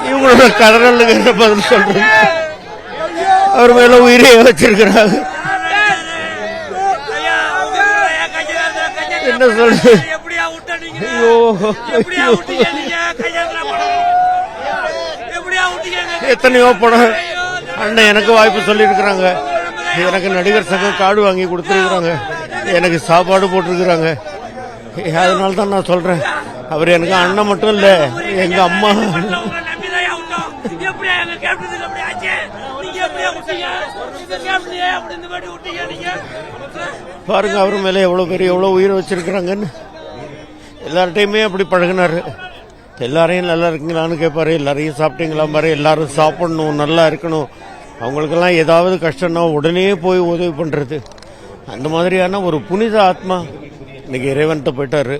இவங்களோட கதறலுக்கு பதில் சொல்றது. அவர் மேல உயிரை வச்சிருக்கிறாங்க. என்ன சொல்றது? ஐயோ, எத்தனையோ படம் அண்ணன் எனக்கு வாய்ப்பு சொல்லி இருக்கிறாங்க. எனக்கு நடிகர் சங்கம் கார்டு வாங்கி கொடுத்துருக்குறாங்க. எனக்கு சாப்பாடு போட்டிருக்கிறாங்க. அதனால தான் நான் சொல்றேன், அவர் எனக்கு அண்ணன் மட்டும் இல்ல, எங்க அம்மா. பாருங்க அவர் மேல எவ்வளவு பேர் எவ்வளவு உயிரை வச்சிருக்கிறாங்கன்னு. எல்லார்ட்டையுமே அப்படி பழகினாரு. எல்லாரையும் நல்லா இருக்கீங்களான்னு கேட்பாரு, எல்லாரையும் சாப்பிட்டீங்களா பாரு, எல்லாரும் சாப்பிடணும், நல்லா இருக்கணும். அவங்களுக்கெல்லாம் ஏதாவது கஷ்டம்னா உடனே போய் உதவி பண்றது. அந்த மாதிரியான ஒரு புனித ஆத்மா இன்னைக்கு இறைவன்கிட்ட போயிட்டாரு.